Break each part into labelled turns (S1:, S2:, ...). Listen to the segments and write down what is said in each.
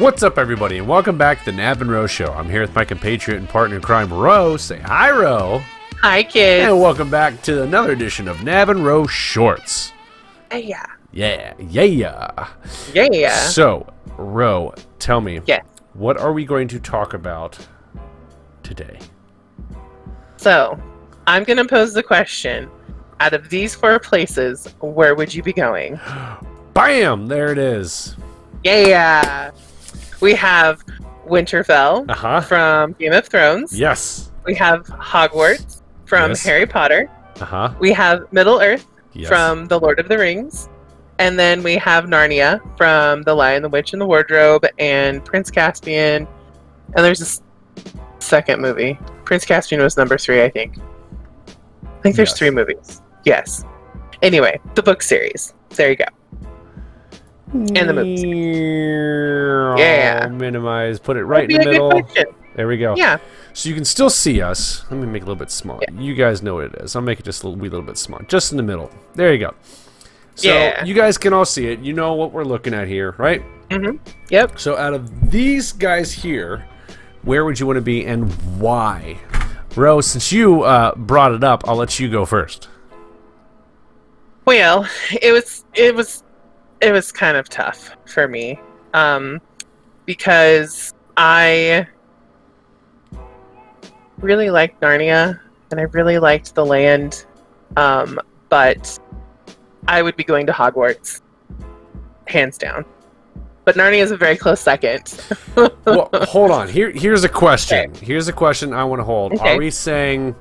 S1: What's up, everybody, and welcome back to the Knab and Ro Show. I'm here with my compatriot and partner in crime, Ro. Say hi, Ro.
S2: Hi, kids.
S1: And welcome back to another edition of Knab and Ro Shorts.
S2: Yeah.
S1: Yeah. So, Ro, tell me, what are we going to talk about today?
S2: So, I'm going to pose the question. Out of these 4 places, where would you be going?
S1: Bam! There it is.
S2: Yeah. We have Winterfell from Game of Thrones.
S1: Yes.
S2: We have Hogwarts from Harry Potter. We have Middle-earth from The Lord of the Rings. And then we have Narnia from The Lion, the Witch, and the Wardrobe, and Prince Caspian. And there's this second movie. Prince Caspian was number 3, I think. I think there's 3 movies. Yes. Anyway, the book series. There you go. And the movies. Yeah.
S1: Minimize. Put it right in the middle. There we go.
S2: Yeah.
S1: So you can still see us. Let me make it a little bit smaller. Yeah. You guys know what it is. I'll make it just a little bit smaller. Just in the middle. There you go. So you guys can all see it. You know what we're looking at here, right?
S2: Mm-hmm. Yep.
S1: So out of these guys here, where would you want to be and why? Ro, since you brought it up, I'll let you go first.
S2: Well, it was kind of tough for me, because I really liked Narnia and I really liked the land, but I would be going to Hogwarts, hands down. But Narnia is a very close second.
S1: Well, hold on. Here's a question. Okay. Here's a question I want to hold. Okay. Are we saying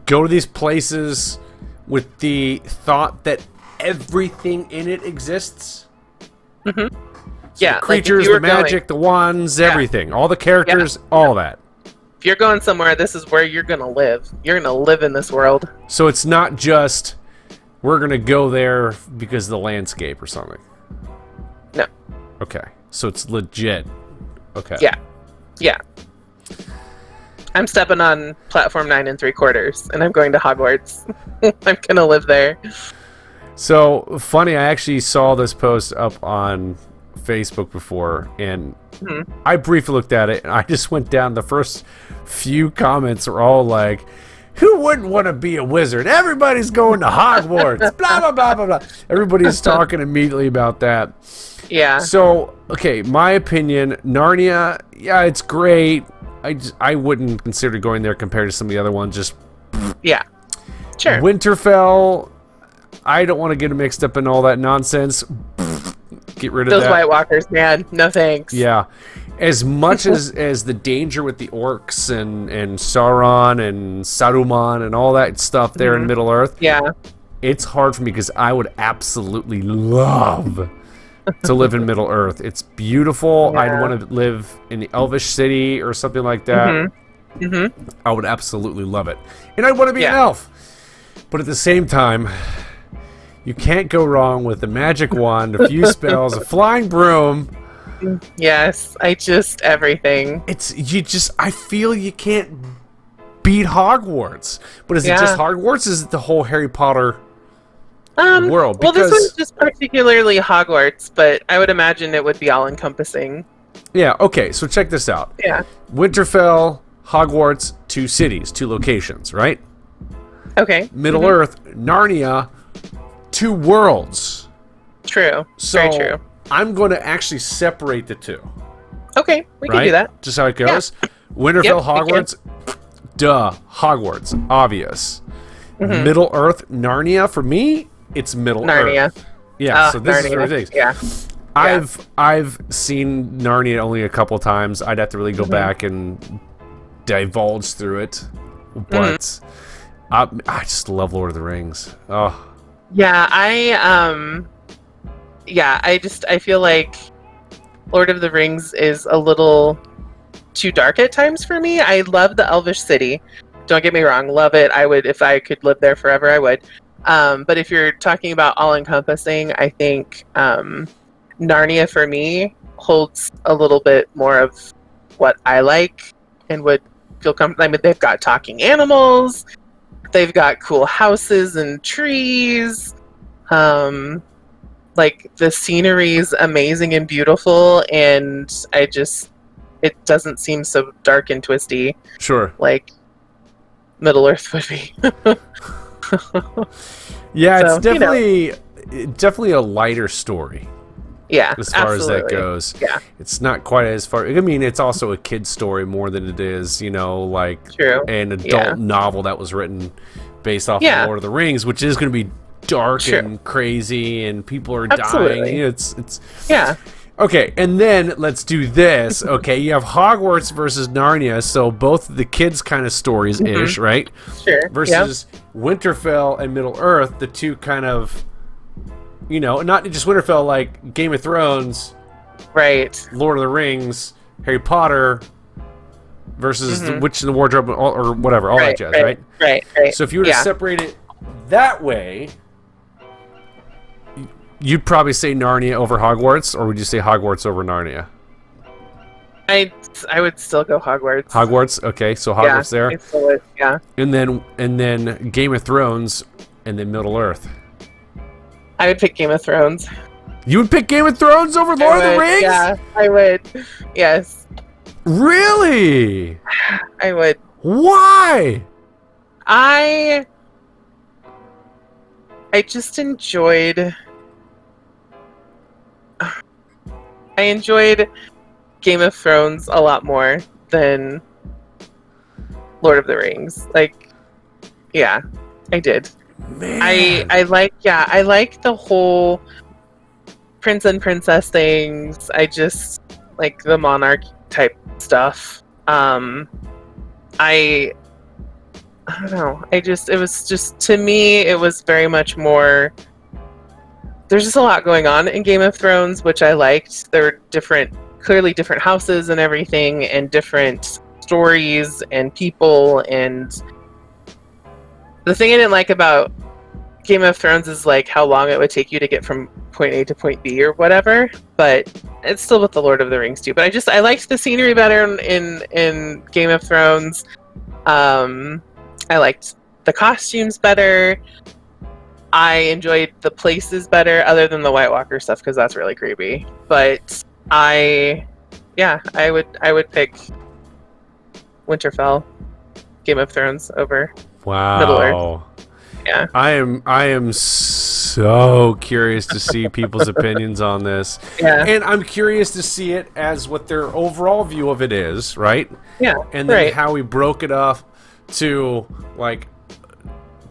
S1: go to these places with the thought that everything in it exists?
S2: Mm-hmm.
S1: So the creatures, the magic, the wands, everything. All the characters, all that.
S2: If you're going somewhere, this is where you're going to live. You're going to live in this world.
S1: So it's not just we're going to go there because of the landscape or something.
S2: No.
S1: Okay. So it's legit. Okay.
S2: Yeah. I'm stepping on platform 9 3/4 and I'm going to Hogwarts. I'm going to live there.
S1: So funny, I actually saw this post up on Facebook before, and I briefly looked at it, and I just went down. The first few comments were all like, who wouldn't want to be a wizard? Everybody's going to Hogwarts. Blah, blah, blah, blah, blah. Everybody's talking immediately about that.
S2: Yeah.
S1: So, okay, my opinion, Narnia, yeah, it's great. I wouldn't consider going there compared to some of the other ones. Just
S2: sure.
S1: Winterfell, I don't want to get mixed up in all that nonsense. Get rid of
S2: those White Walkers, man. No thanks.
S1: Yeah. As much as the danger with the orcs and Sauron and Saruman and all that stuff there in Middle-earth, it's hard for me because I would absolutely love to live in Middle-earth. It's beautiful. Yeah. I'd want to live in the Elvish city or something like that. I would absolutely love it. And I'd want to be an elf. But at the same time, you can't go wrong with a magic wand, a few spells, a flying broom.
S2: Yes, everything.
S1: I feel you can't beat Hogwarts. But is it just Hogwarts? Is it the whole Harry Potter world?
S2: Well, this one's just particularly Hogwarts, but I would imagine it would be all-encompassing.
S1: Yeah, okay, so check this out.
S2: Yeah.
S1: Winterfell, Hogwarts, 2 cities, 2 locations, right?
S2: Okay.
S1: Middle-earth, Narnia, 2 worlds.
S2: True.
S1: So
S2: very true.
S1: I'm going to actually separate the 2.
S2: Okay, we can do that.
S1: Just how it goes. Yeah. Winterfell, Hogwarts, duh, Hogwarts, obvious. Middle-earth, Narnia, for me, it's Middle-earth. Yeah, so this is what it is.
S2: Yeah.
S1: I've seen Narnia only a couple times. I'd have to really go back and divulge through it. But I just love Lord of the Rings. Oh.
S2: Yeah, I feel like Lord of the Rings is a little too dark at times for me. I love the Elvish city. Don't get me wrong, love it. I would, if I could live there forever, I would. But if you're talking about all-encompassing, I think Narnia for me holds a little bit more of what I like and would feel comfortable. I mean, they've got talking animals. They've got cool houses and trees. like the scenery is amazing and beautiful, and it doesn't seem so dark and twisty.
S1: Sure.
S2: Like Middle Earth would be.
S1: Yeah, so, it's definitely a lighter story.
S2: Yeah,
S1: as far as that goes.
S2: Yeah,
S1: it's not quite as far. I mean, it's also a kid's story more than it is, like an adult novel that was written based off of Lord of the Rings, which is going to be dark and crazy, and people are dying. It's okay. And then let's do this. Okay, you have Hogwarts versus Narnia, so both the kids' kind of stories ish, right?
S2: Sure.
S1: Versus Winterfell and Middle Earth, the two kind of. Not just Winterfell, like Game of Thrones,
S2: right?
S1: Lord of the Rings, Harry Potter, versus the Witch in the Wardrobe, or whatever, all that jazz, right?
S2: Right.
S1: So if you were to separate it that way, you'd probably say Narnia over Hogwarts, or would you say Hogwarts over Narnia?
S2: I would still go Hogwarts.
S1: Hogwarts, okay, so Hogwarts there.
S2: I still would, yeah.
S1: And then Game of Thrones, and then Middle Earth.
S2: I would pick Game of Thrones.
S1: You would pick Game of Thrones over Lord of the Rings?
S2: Yeah, I would. Yes.
S1: Really?
S2: I would.
S1: Why?
S2: I just enjoyed... I enjoyed Game of Thrones a lot more than Lord of the Rings. Like, yeah, I did.
S1: Man.
S2: I like the whole prince and princess things. I just like the monarch type stuff. I don't know. It was just, to me, it was very much more. There's just a lot going on in Game of Thrones, which I liked. There were clearly different houses and everything, and different stories and people, and the thing I didn't like about Game of Thrones is like how long it would take you to get from point A to point B or whatever, but it's still with the Lord of the Rings too. But I liked the scenery better in Game of Thrones. I liked the costumes better. I enjoyed the places better, other than the White Walker stuff, because that's really creepy. But I would pick Winterfell, Game of Thrones over Middle Earth. Yeah.
S1: I am so curious to see people's opinions on this.
S2: Yeah.
S1: And I'm curious to see it as what their overall view of it is, right?
S2: Yeah.
S1: And then how we broke it up to like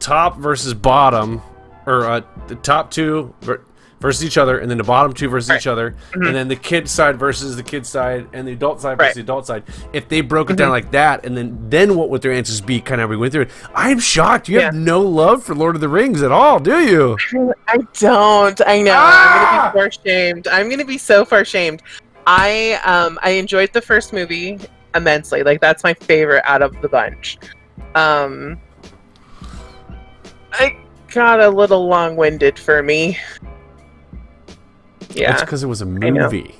S1: top versus bottom, or the top two versus each other, and then the bottom two versus each other, and then the kid side versus the kid side, and the adult side versus the adult side. If they broke it down like that, and then what would their answers be? Kind of we went through it. I'm shocked. You have no love for Lord of the Rings at all, do you?
S2: I don't. I know. I'm gonna be far shamed. I'm gonna be so far shamed. I enjoyed the first movie immensely. Like, that's my favorite out of the bunch. I got a little long-winded for me. Yeah.
S1: That's because it was a movie.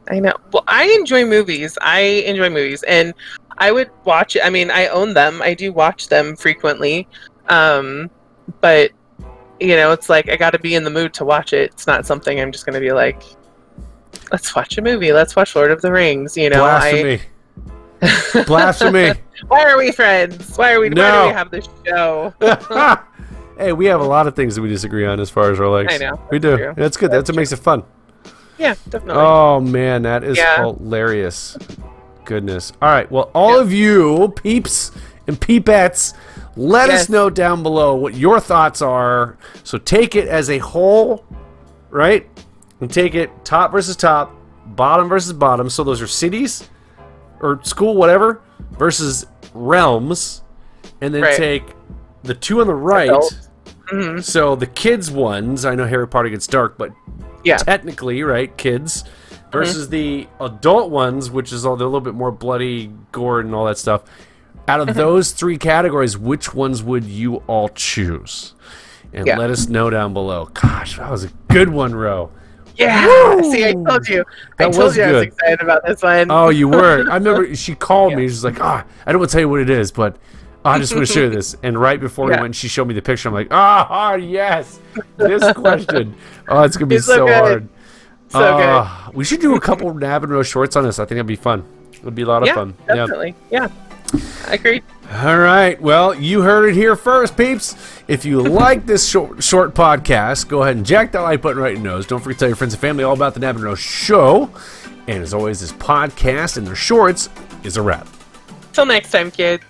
S2: I know. Well, I enjoy movies. And I would watch it. I mean, I own them. I do watch them frequently. But, it's like I got to be in the mood to watch it. It's not something I'm just going to be like, let's watch a movie. Let's watch Lord of the Rings.
S1: Blasphemy. Blasphemy.
S2: Why are we friends? Why do we have this show?
S1: Hey, we have a lot of things that we disagree on as far as our likes.
S2: I know.
S1: We do. That's good. That's what makes it fun.
S2: Yeah, definitely.
S1: Oh, man, that is hilarious. Goodness. All right, well, all of you peeps and peepettes, let us know down below what your thoughts are. So take it as a whole, right? And take it top versus top, bottom versus bottom. So those are cities or school, whatever, versus realms. And then take the two on the right. So the kids ones, I know Harry Potter gets dark, but technically, right, kids, versus the adult ones, which is all, they're a little bit more bloody, gore, and all that stuff. Out of those three categories, which ones would you all choose? And let us know down below. Gosh, that was a good one, Ro.
S2: Yeah. Woo! See, I told you. I was excited about this one.
S1: Oh, you were. I remember she called me. She's like, I don't want to tell you what it is, but I just want to show you this. And right before we went, she showed me the picture. I'm like, yes, this question. Oh, it's going to be so hard.
S2: So good.
S1: We should do a couple Knab and Ro shorts on this. I think it'd be fun. It would be a lot of fun.
S2: Definitely. Yeah. I agree.
S1: All right. Well, you heard it here first, peeps. If you like this short podcast, go ahead and jack that like button right in your nose. Don't forget to tell your friends and family all about the Knab and Ro Show. And as always, this podcast and their shorts is a wrap.
S2: Till next time, kids.